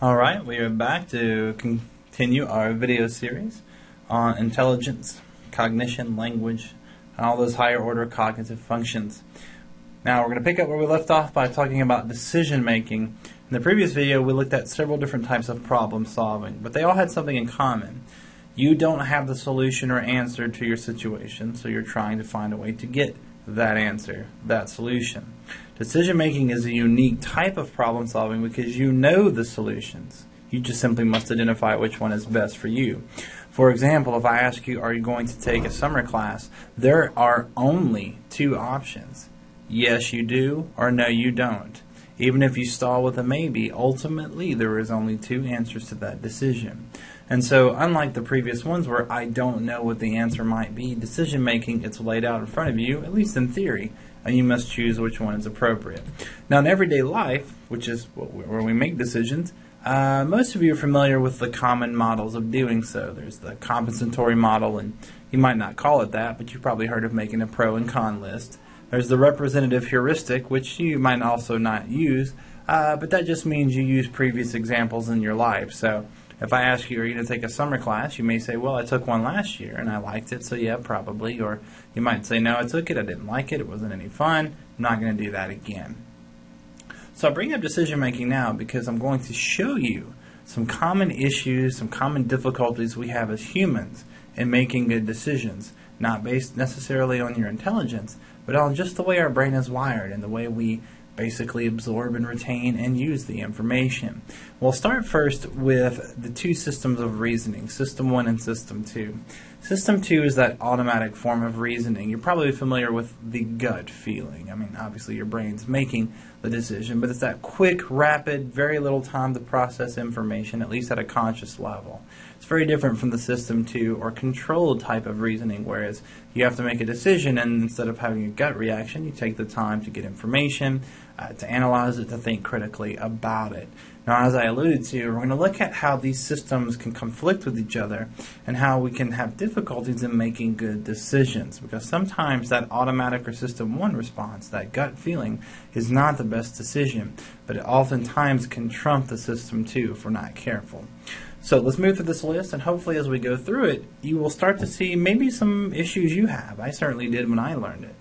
Alright, we are back to continue our video series on intelligence, cognition, language, and all those higher order cognitive functions. Now we're going to pick up where we left off by talking about decision making. In the previous video we looked at several different types of problem solving, but they all had something in common. You don't have the solution or answer to your situation, so you're trying to find a way to get that answer, that solution. Decision making is a unique type of problem solving because you know the solutions. You just simply must identify which one is best for you. For example, if I ask you, are you going to take a summer class? There are only two options. Yes, you do, or no, you don't. Even if you stall with a maybe, ultimately there is only two answers to that decision. And so, unlike the previous ones where I don't know what the answer might be, decision making, it's laid out in front of you, at least in theory, and you must choose which one is appropriate. Now, in everyday life, which is where we make decisions, most of you are familiar with the common models of doing so. There's the compensatory model, and you might not call it that, but you've probably heard of making a pro and con list. There's the representative heuristic, which you might also not use, but that just means you use previous examples in your life. So if I ask you, are you going to take a summer class, you may say, well, I took one last year and I liked it, so yeah, probably. Or you might say, no, I took it, I didn't like it, it wasn't any fun, I'm not going to do that again. So I bring up decision making now because I'm going to show you some common issues, some common difficulties we have as humans in making good decisions, not based necessarily on your intelligence, but on just the way our brain is wired and the way we basically absorb and retain and use the information. We'll start first with the two systems of reasoning, System 1 and System 2. System 2 is that automatic form of reasoning. You're probably familiar with the gut feeling. I mean, obviously your brain's making the decision, but it's that quick, rapid, very little time to process information, at least at a conscious level. It's very different from the System 2 or controlled type of reasoning, whereas you have to make a decision, and instead of having a gut reaction, you take the time to get information, to analyze it, to think critically about it. Now, as I alluded to, we're going to look at how these systems can conflict with each other and how we can have difficulties in making good decisions, because sometimes that automatic or System 1 response, that gut feeling, is not the best decision, but it oftentimes can trump the System 2 if we're not careful. So let's move through this list, and hopefully as we go through it, you will start to see maybe some issues you have. I certainly did when I learned it.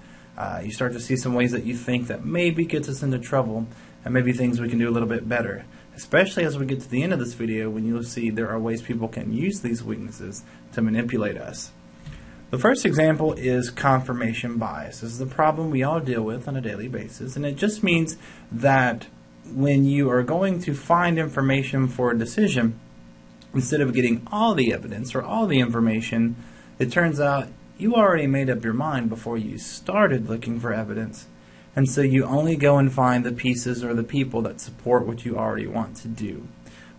You start to see some ways that you think that maybe gets us into trouble, and maybe things we can do a little bit better. Especially as we get to the end of this video, when you'll see there are ways people can use these weaknesses to manipulate us. The first example is confirmation bias. This is a problem we all deal with on a daily basis, and it just means that when you are going to find information for a decision, instead of getting all the evidence or all the information, it turns out you already made up your mind before you started looking for evidence. And so you only go and find the pieces or the people that support what you already want to do.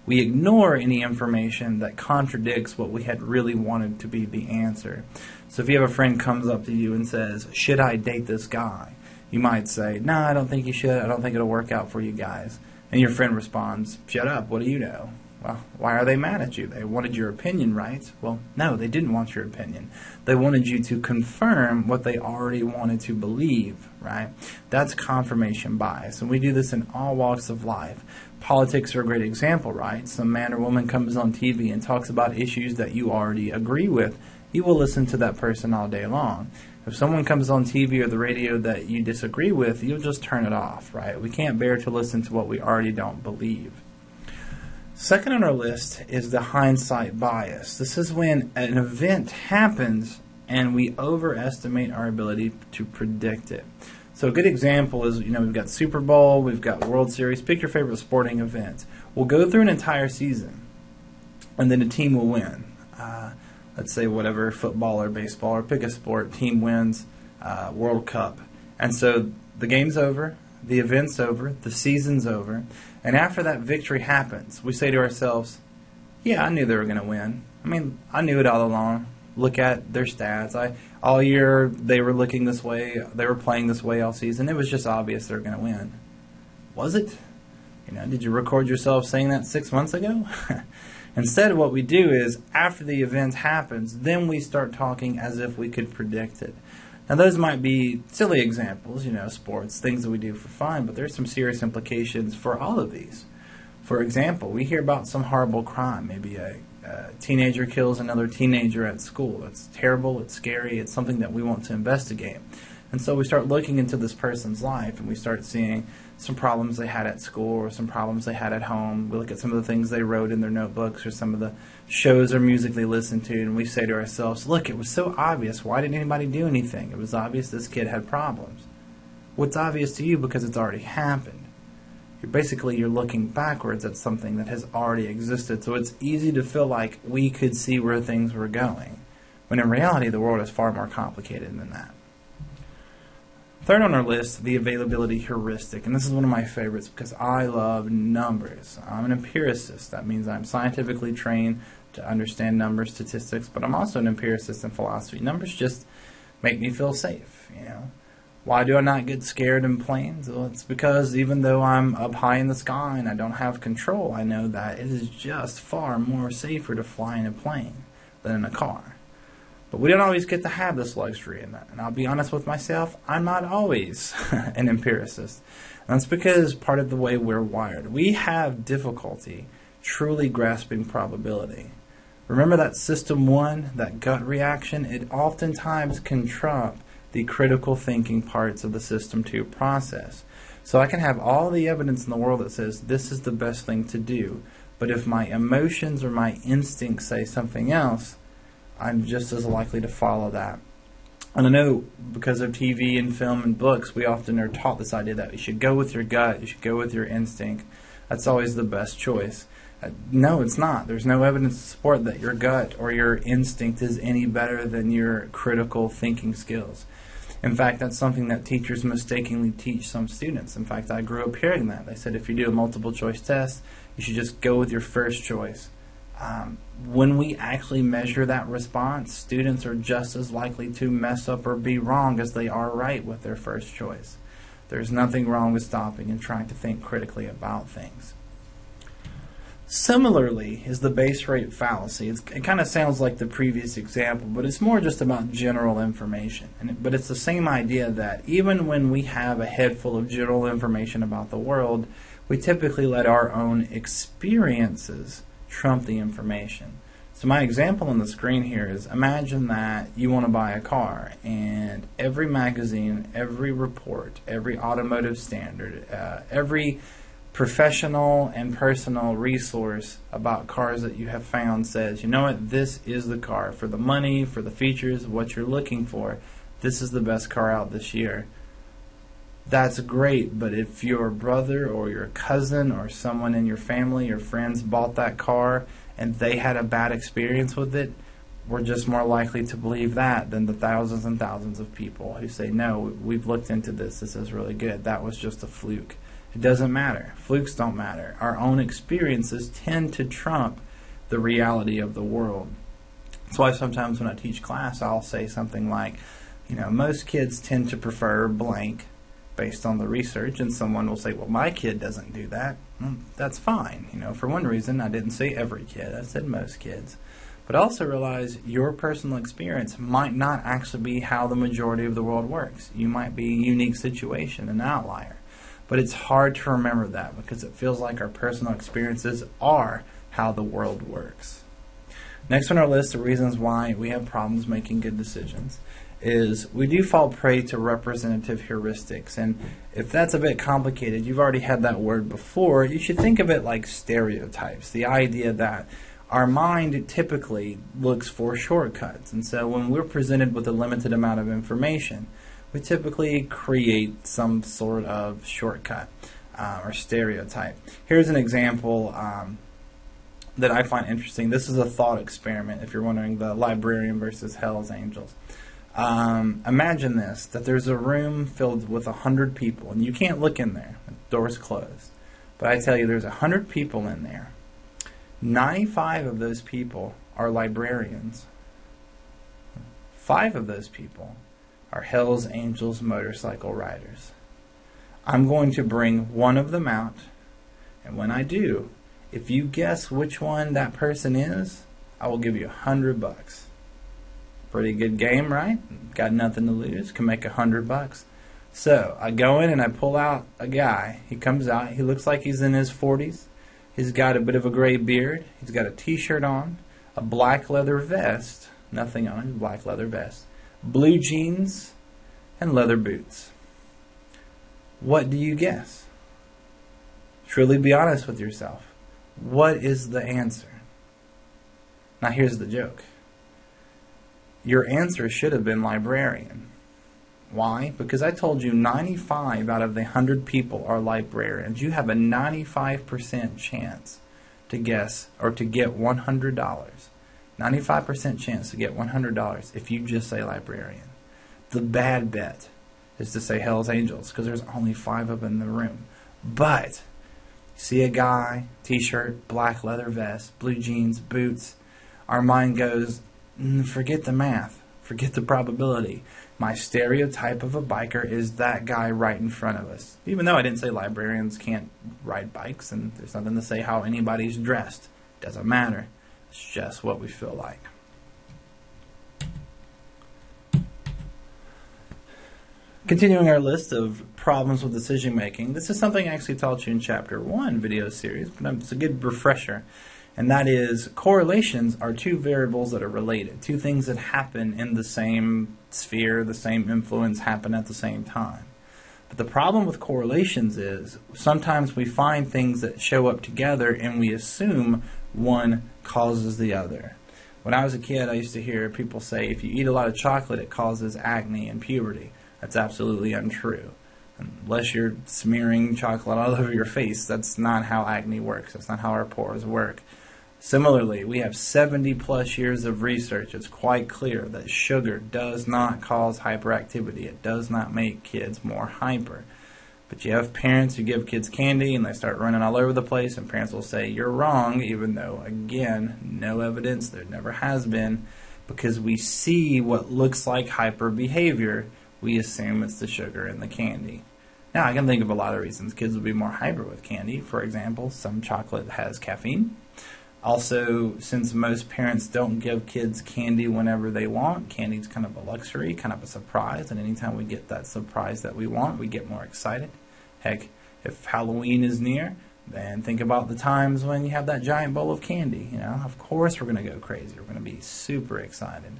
We ignore any information that contradicts what we had really wanted to be the answer. So if you have a friend comes up to you and says, should I date this guy? You might say, no, I don't think you should. I don't think it'll work out for you guys. And your friend responds, shut up, what do you know? Well, why are they mad at you? They wanted your opinion, right? Well, no, they didn't want your opinion. They wanted you to confirm what they already wanted to believe, right? That's confirmation bias, and we do this in all walks of life. Politics are a great example, right? Some man or woman comes on TV and talks about issues that you already agree with. You will listen to that person all day long. If someone comes on TV or the radio that you disagree with, you'll just turn it off, right? We can't bear to listen to what we already don't believe. Second on our list is the hindsight bias. This is when an event happens and we overestimate our ability to predict it. So a good example is, we've got Super Bowl, we've got World Series, pick your favorite sporting event. We'll go through an entire season and then a team will win. Let's say whatever, football or baseball, or pick a sport, team wins, World Cup. And so the game's over, the event's over, the season's over, and after that victory happens, we say to ourselves, yeah, I knew they were going to win. I mean, I knew it all along. Look at their stats. All year they were looking this way, they were playing this way all season. It was just obvious they were going to win. Was it? Did you record yourself saying that 6 months ago? Instead, what we do is, after the event happens, then we start talking as if we could predict it. Now, those might be silly examples, sports, things that we do for fun, but there's some serious implications for all of these. For example, we hear about some horrible crime. Maybe a teenager kills another teenager at school. It's terrible, it's scary, it's something that we want to investigate. And so we start looking into this person's life, and we start seeing some problems they had at school or some problems they had at home. We look at some of the things they wrote in their notebooks or some of the shows or music they listened to, and we say to ourselves, look, it was so obvious. Why didn't anybody do anything? It was obvious this kid had problems. What's obvious to you because it's already happened? You're looking backwards at something that has already existed, so it's easy to feel like we could see where things were going, when in reality the world is far more complicated than that. Third on our list, the availability heuristic, and this is one of my favorites because I love numbers. I'm an empiricist. That means I'm scientifically trained to understand numbers, statistics, but I'm also an empiricist in philosophy. Numbers just make me feel safe, Why do I not get scared in planes? Well, it's because even though I'm up high in the sky and I don't have control, I know that it is just far more safer to fly in a plane than in a car. But we don't always get to have this luxury, and I'll be honest with myself, I'm not always an empiricist. And that's because part of the way we're wired. We have difficulty truly grasping probability. Remember that system one, that gut reaction? It oftentimes can trump the critical thinking parts of the system 2 process. So I can have all the evidence in the world that says this is the best thing to do, but if my emotions or my instincts say something else, I'm just as likely to follow that. And I know because of TV and film and books, we often are taught this idea that you should go with your gut, you should go with your instinct. That's always the best choice. No, it's not. There's no evidence to support that your gut or your instinct is any better than your critical thinking skills. In fact, that's something that teachers mistakenly teach some students. In fact, I grew up hearing that. They said if you do a multiple choice test, you should just go with your first choice. When we actually measure that response, students are just as likely to mess up or be wrong as they are right with their first choice. There's nothing wrong with stopping and trying to think critically about things. Similarly is the base rate fallacy. It kind of sounds like the previous example, but it's more just about general information. But it's the same idea that even when we have a head full of general information about the world, we typically let our own experiences trump the information. So my example on the screen here is, imagine that you want to buy a car, and every magazine, every report, every automotive standard, every professional and personal resource about cars that you have found says, you know what, this is the car. For the money, for the features, what you're looking for, this is the best car out this year. That's great, but if your brother or your cousin or someone in your family or friends bought that car and they had a bad experience with it, we're just more likely to believe that than the thousands and thousands of people who say, no, we've looked into this, this is really good, that was just a fluke. It doesn't matter. Flukes don't matter. Our own experiences tend to trump the reality of the world. That's why sometimes when I teach class, I'll say something like, most kids tend to prefer blank based on the research, and someone will say, well, my kid doesn't do that. That's fine. For one reason, I didn't say every kid. I said most kids. But also realize your personal experience might not actually be how the majority of the world works. You might be a unique situation, an outlier. But it's hard to remember that because it feels like our personal experiences are how the world works. Next on our list of reasons why we have problems making good decisions is we do fall prey to representative heuristics. And if that's a bit complicated, you've already had that word before, you should think of it like stereotypes. The idea that our mind typically looks for shortcuts. And so when we're presented with a limited amount of information, we typically create some sort of shortcut or stereotype. Here's an example that I find interesting. This is a thought experiment, if you're wondering, the librarian versus Hell's Angels. Imagine this, that there's a room filled with 100 people, and you can't look in there. The door's closed. But I tell you, there's 100 people in there. 95 of those people are librarians. 5 of those people are Hell's Angels motorcycle riders. I'm going to bring one of them out, and when I do, if you guess which one that person is, I will give you $100. Pretty good game, right? Got nothing to lose, can make $100. So I go in and I pull out a guy. He comes out, he looks like he's in his 40s. He's got a bit of a gray beard. He's got a t-shirt on, a black leather vest, nothing on it, black leather vest, blue jeans, and leather boots. What do you guess? Truly be honest with yourself. What is the answer? Now here's the joke. Your answer should have been librarian. Why? Because I told you 95 out of the 100 people are librarians. You have a 95% chance to guess or to get $100. 95% chance to get $100 if you just say librarian. The bad bet is to say Hell's Angels because there's only 5 of them in the room. But see a guy, t-shirt, black leather vest, blue jeans, boots. Our mind goes, forget the math, forget the probability. My stereotype of a biker is that guy right in front of us. Even though I didn't say librarians can't ride bikes, and there's nothing to say how anybody's dressed. Doesn't matter. It's just what we feel like. Continuing our list of problems with decision making, this is something I actually taught you in Chapter 1 video series, but it's a good refresher. And that is, correlations are two variables that are related. Two things that happen in the same sphere, the same influence, happen at the same time. But the problem with correlations is sometimes we find things that show up together and we assume one causes the other. When I was a kid, I used to hear people say if you eat a lot of chocolate, it causes acne and puberty. That's absolutely untrue. Unless you're smearing chocolate all over your face, that's not how acne works. That's not how our pores work. Similarly, we have 70 plus years of research. It's quite clear that sugar does not cause hyperactivity. It does not make kids more hyper. But you have parents who give kids candy and they start running all over the place, and parents will say you're wrong, even though, again, no evidence, there never has been, because we see what looks like hyper behavior. We assume it's the sugar in the candy. Now, I can think of a lot of reasons kids would be more hyper with candy. For example, some chocolate has caffeine. Also, since most parents don't give kids candy whenever they want, candy's kind of a luxury, kind of a surprise, and anytime we get that surprise that we want, we get more excited. Heck, if Halloween is near, then think about the times when you have that giant bowl of candy. You know, of course we're going to go crazy. We're going to be super excited.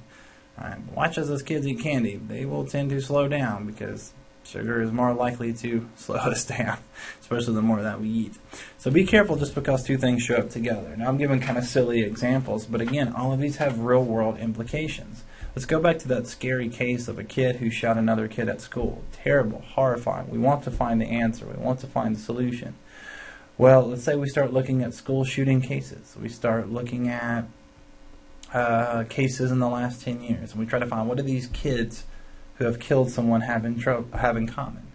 All right, watch as those kids eat candy. They will tend to slow down because sugar is more likely to slow us down, especially the more that we eat. So be careful just because two things show up together. Now I'm giving kind of silly examples, but again, all of these have real-world implications. Let's go back to that scary case of a kid who shot another kid at school. Terrible, horrifying. We want to find the answer. We want to find the solution. Well, let's say we start looking at school shooting cases. We start looking at cases in the last 10 years, and we try to find what do these kids who have killed someone have in common.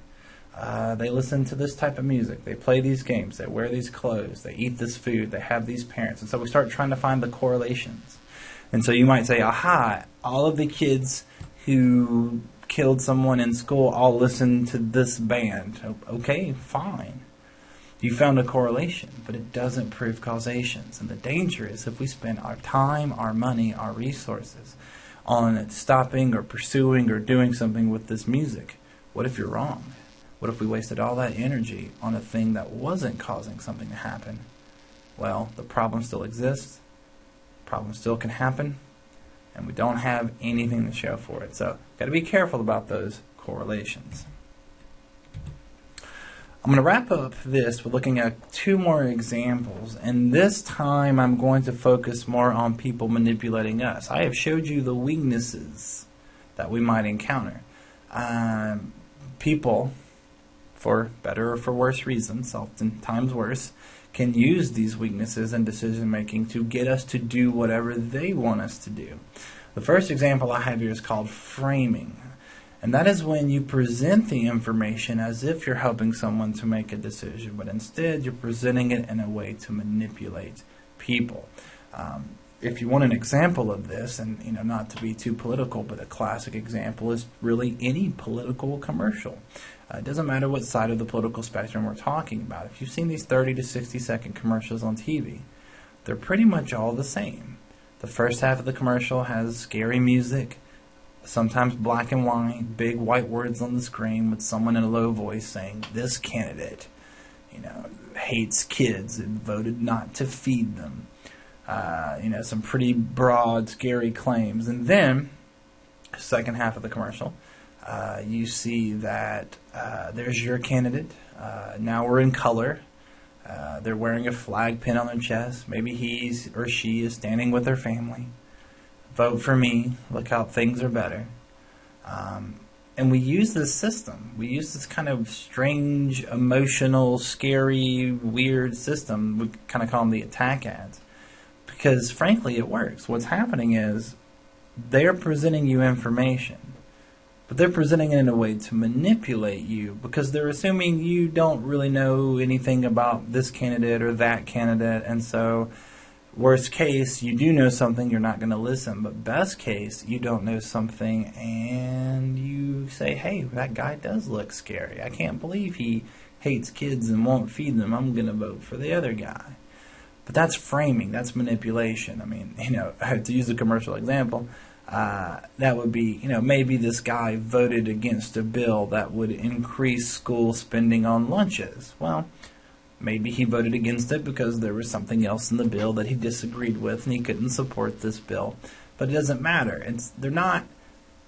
They listen to this type of music, they play these games, they wear these clothes, they eat this food, they have these parents. And so we start trying to find the correlations. And so you might say, aha, all of the kids who killed someone in school all listen to this band. Okay, fine. You found a correlation, but it doesn't prove causations. And the danger is if we spend our time, our money, our resources on stopping or pursuing or doing something with this music, what if you're wrong? What if we wasted all that energy on a thing that wasn't causing something to happen? Well, the problem still exists, the problem still can happen, and we don't have anything to show for it. So, got to be careful about those correlations. I'm going to wrap up this with looking at two more examples, and this time I'm going to focus more on people manipulating us. I have showed you the weaknesses that we might encounter. People, for better or for worse reasons, oftentimes worse, can use these weaknesses in decision making to get us to do whatever they want us to do. The first example I have here is called framing. And that is when you present the information as if you're helping someone to make a decision, but instead you're presenting it in a way to manipulate people. If you want an example of this, and not to be too political, but a classic example is really any political commercial. It doesn't matter what side of the political spectrum we're talking about. If you've seen these 30 to 60 second commercials on TV, they're pretty much all the same. The first half of the commercial has scary music, sometimes black and white, big white words on the screen with someone in a low voice saying, this candidate, hates kids. It voted not to feed them. Some pretty broad, scary claims. And then, second half of the commercial, you see that there's your candidate. Now we're in color. They're wearing a flag pin on their chest. Maybe he or she is standing with their family. Vote for me. Look how things are better. And we use this system. We use this kind of strange, emotional, scary, weird system. We kind of call them the attack ads. Because, frankly, it works. What's happening is they're presenting you information. But they're presenting it in a way to manipulate you because they're assuming you don't really know anything about this candidate or that candidate. And so, worst case, you do know something, you're not going to listen. But best case, you don't know something and you say, hey, that guy does look scary. I can't believe he hates kids and won't feed them. I'm going to vote for the other guy. But that's framing. That's manipulation. I mean, to use a commercial example, that would be, maybe this guy voted against a bill that would increase school spending on lunches. Well, maybe he voted against it because there was something else in the bill that he disagreed with and he couldn't support this bill. But it doesn't matter. They're not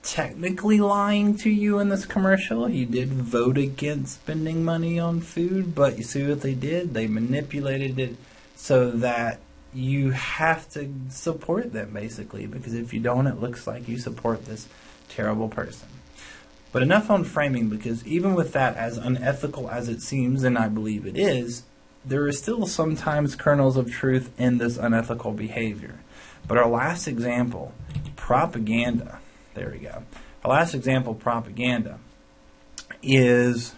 technically lying to you in this commercial. He did vote against spending money on food, but you see what they did? They manipulated it so that you have to support them, basically, because if you don't, it looks like you support this terrible person. But enough on framing, because even with that, as unethical as it seems, and I believe it is, there is still sometimes kernels of truth in this unethical behavior. But our last example, propaganda, there we go. Our last example, propaganda, is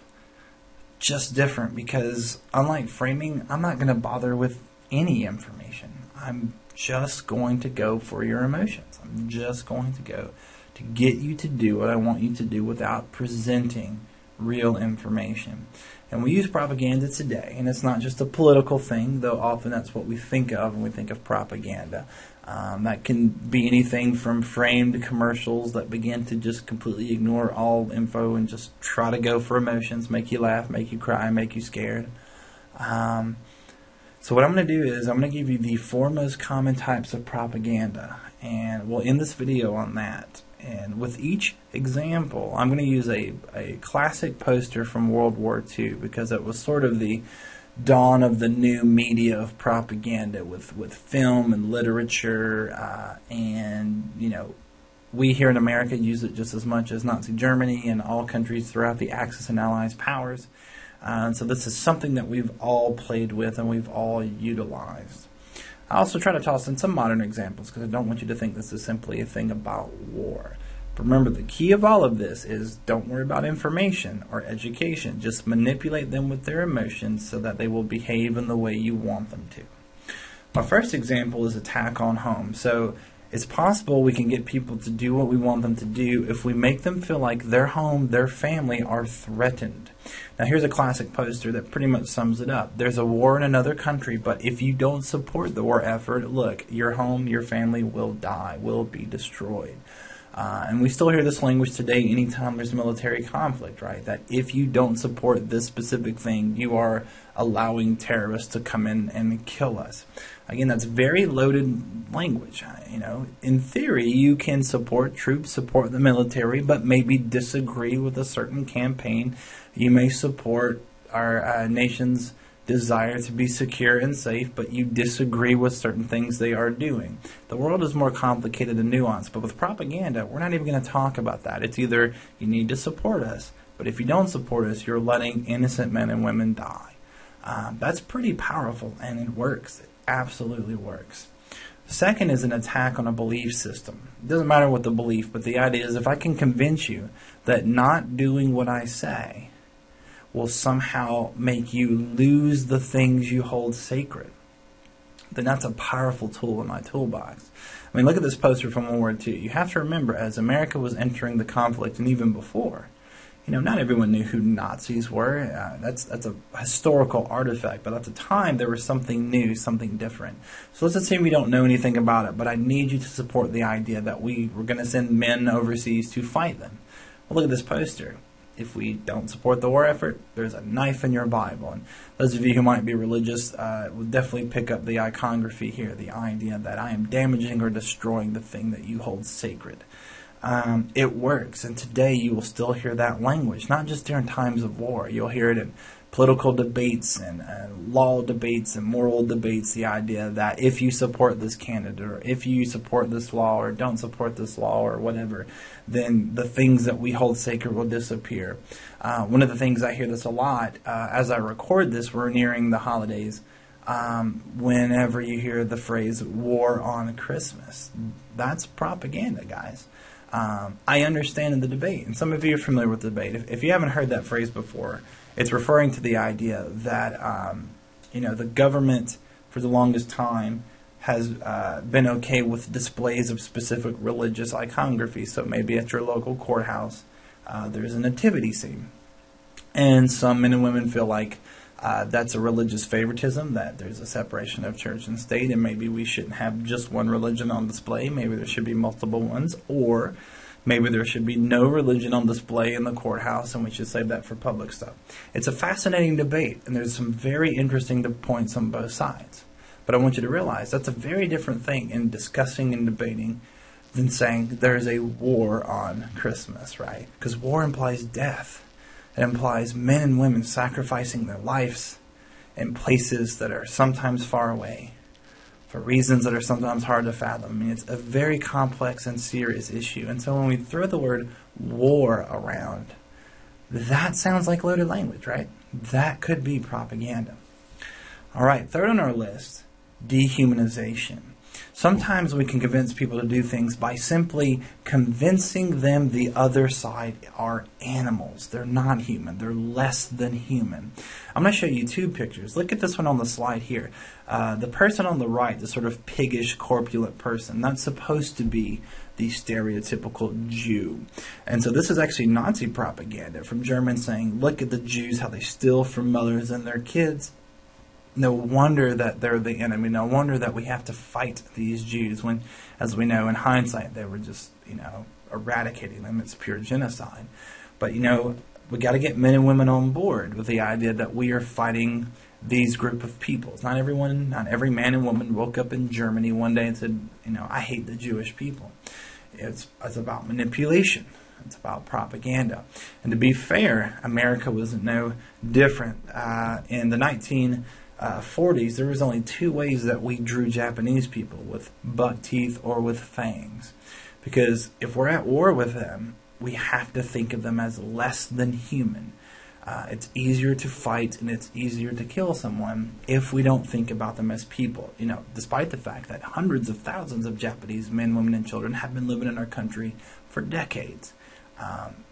just different because unlike framing, I'm not going to bother with any information. I'm just going to go for your emotions. I'm just going to go to get you to do what I want you to do without presenting real information. And we use propaganda today, and it's not just a political thing, though often that's what we think of when we think of propaganda. That can be anything from framed commercials that begin to just completely ignore all info and just try to go for emotions, make you laugh, make you cry, make you scared. So what I'm going to do is I'm going to give you the 4 most common types of propaganda, and we'll end this video on that. And with each example, I'm going to use a classic poster from World War II because it was sort of the dawn of the new media of propaganda with film and literature, and we here in America use it just as much as Nazi Germany and all countries throughout the Axis and Allies powers. So this is something that we've all played with and we've all utilized. I also try to toss in some modern examples because I don't want you to think this is simply a thing about war. But remember, the key of all of this is don't worry about information or education. Just manipulate them with their emotions so that they will behave in the way you want them to. My first example is attack on home. So it's possible we can get people to do what we want them to do if we make them feel like their home, their family are threatened. Now here's a classic poster that pretty much sums it up. There's a war in another country, but if you don't support the war effort, look, your home, your family will die, will be destroyed. And we still hear this language today anytime there's military conflict, right? That if you don't support this specific thing, you are allowing terrorists to come in and kill us. Again, that's very loaded language. In theory, you can support troops, support the military, but maybe disagree with a certain campaign. You may support our nation's desire to be secure and safe, but you disagree with certain things they are doing. The world is more complicated and nuanced, but with propaganda, we're not even going to talk about that. It's either you need to support us, but if you don't support us, you're letting innocent men and women die. That's pretty powerful, and it works. It absolutely works. Second is an attack on a belief system. It doesn't matter what the belief, but the idea is if I can convince you that not doing what I say will somehow make you lose the things you hold sacred, then that's a powerful tool in my toolbox. I mean, look at this poster from World War II. You have to remember, as America was entering the conflict, and even before, not everyone knew who Nazis were. That's a historical artifact, but at the time there was something new, something different. So let's assume you don't know anything about it, but I need you to support the idea that we were going to send men overseas to fight them. Well, look at this poster. if we don't support the war effort, there's a knife in your Bible. And those of you who might be religious will definitely pick up the iconography here, the idea that I am damaging or destroying the thing that you hold sacred. It works, and today you will still hear that language, not just during times of war. You'll hear it in political debates and law debates and moral debates, the idea that if you support this candidate or if you support this law or don't support this law or whatever, then the things that we hold sacred will disappear. One of the things I hear this a lot as I record this, we're nearing the holidays, whenever you hear the phrase war on Christmas. That's propaganda, guys. I understand in the debate, and some of you are familiar with the debate. If you haven't heard that phrase before, it's referring to the idea that the government for the longest time has been okay with displays of specific religious iconography. So maybe at your local courthouse, there's a nativity scene, and some men and women feel like that's a religious favoritism, that there's a separation of church and state, and maybe we shouldn't have just one religion on display. Maybe there should be multiple ones, or maybe there should be no religion on display in the courthouse, and we should save that for public stuff. It's a fascinating debate, and there's some very interesting points on both sides. But I want you to realize that's a very different thing in discussing and debating than saying there's a war on Christmas, right? Because war implies death. It implies men and women sacrificing their lives in places that are sometimes far away for reasons that are sometimes hard to fathom. I mean, it's a very complex and serious issue. And so when we throw the word war around, that sounds like loaded language, right? That could be propaganda. All right, third on our list, dehumanization. Sometimes we can convince people to do things by simply convincing them the other side are animals. They're not human. They're less than human. I'm going to show you two pictures. Look at this one on the slide here. The person on the right, the sort of piggish, corpulent person, that's supposed to be the stereotypical Jew. And so this is actually Nazi propaganda from Germans saying, look at the Jews, how they steal from mothers and their kids. No wonder that they're the enemy. No wonder that we have to fight these Jews when, as we know, in hindsight, they were just, eradicating them. It's pure genocide. But, we got to get men and women on board with the idea that we are fighting these group of peoples. Not every man and woman woke up in Germany one day and said, I hate the Jewish people. It's about manipulation. It's about propaganda. And to be fair, America was no different. In the 1940s, there was only two ways that we drew Japanese people, with buck teeth or with fangs. Because if we're at war with them, we have to think of them as less than human. It's easier to fight and it's easier to kill someone if we don't think about them as people. Despite the fact that hundreds of thousands of Japanese men, women, and children have been living in our country for decades.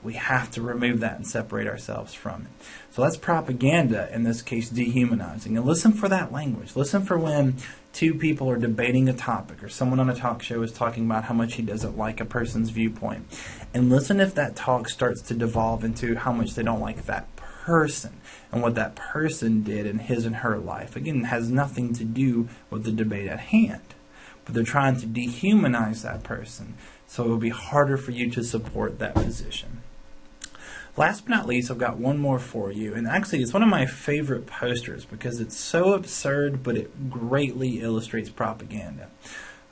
We have to remove that and separate ourselves from it. So that's propaganda, in this case dehumanizing. And listen for that language. Listen for when two people are debating a topic or someone on a talk show is talking about how much he doesn't like a person's viewpoint. And listen if that talk starts to devolve into how much they don't like that person and what that person did in his and her life. Again, it has nothing to do with the debate at hand. But they're trying to dehumanize that person, so it will be harder for you to support that position. Last but not least, I've got one more for you, and actually it's one of my favorite posters because it's so absurd, but it greatly illustrates propaganda.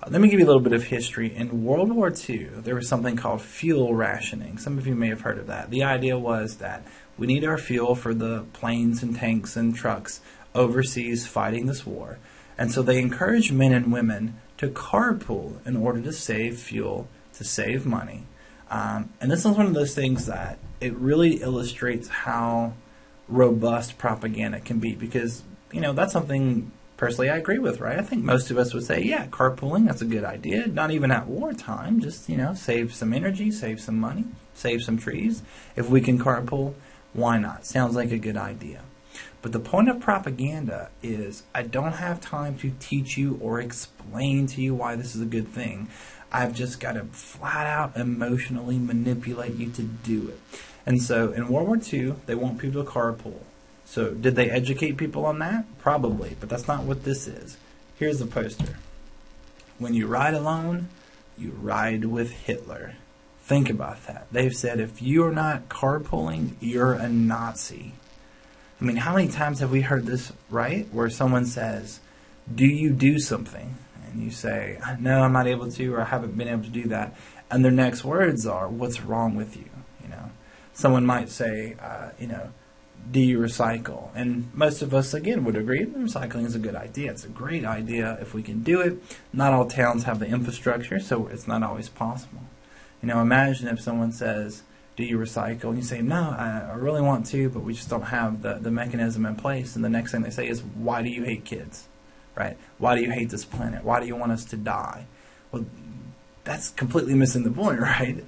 Let me give you a little bit of history. In World War II, there was something called fuel rationing. Some of you may have heard of that. The idea was that we need our fuel for the planes and tanks and trucks overseas fighting this war. And so they encouraged men and women to carpool in order to save fuel, to save money. And this is one of those things that it really illustrates how robust propaganda can be, because, that's something personally I agree with, right? I think most of us would say, yeah, carpooling, that's a good idea. Not even at wartime, just, save some energy, save some money, save some trees. If we can carpool, why not? Sounds like a good idea. But the point of propaganda is I don't have time to teach you or explain to you why this is a good thing. I've just got to flat out emotionally manipulate you to do it. And so in World War II, they want people to carpool. So did they educate people on that? Probably, but that's not what this is. Here's the poster. When you ride alone, you ride with Hitler. Think about that. They've said if you're not carpooling, you're a Nazi. I mean, how many times have we heard this, right? Where someone says, do you do something? And you say, no, I'm not able to, or I haven't been able to do that. And their next words are, what's wrong with you? Someone might say, do you recycle? And most of us, again, would agree recycling is a good idea. It's a great idea if we can do it. Not all towns have the infrastructure, so it's not always possible. Imagine if someone says, do you recycle? And you say, no, I really want to, but we just don't have the mechanism in place. And the next thing they say is, why do you hate kids? Right? Why do you hate this planet? Why do you want us to die? Well, that's completely missing the point, right?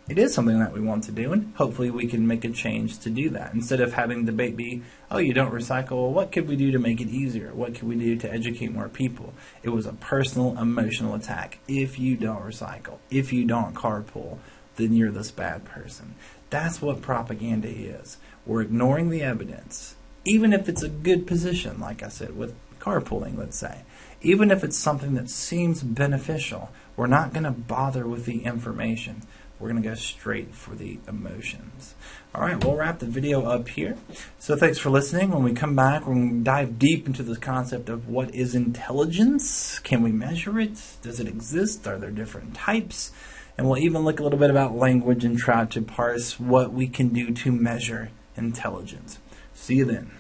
It is something that we want to do, and hopefully we can make a change to do that. Instead of having the debate be, oh, you don't recycle, well, what could we do to make it easier? What could we do to educate more people? It was a personal, emotional attack. If you don't recycle, if you don't carpool, then you're this bad person. That's what propaganda is. We're ignoring the evidence, even if it's a good position, like I said, with carpooling, let's say. Even if it's something that seems beneficial, we're not going to bother with the information. We're going to go straight for the emotions. All right, we'll wrap the video up here. So thanks for listening. When we come back, we're going to dive deep into this concept of what is intelligence. Can we measure it? Does it exist? Are there different types? And we'll even look a little bit about language and try to parse what we can do to measure intelligence. See you then.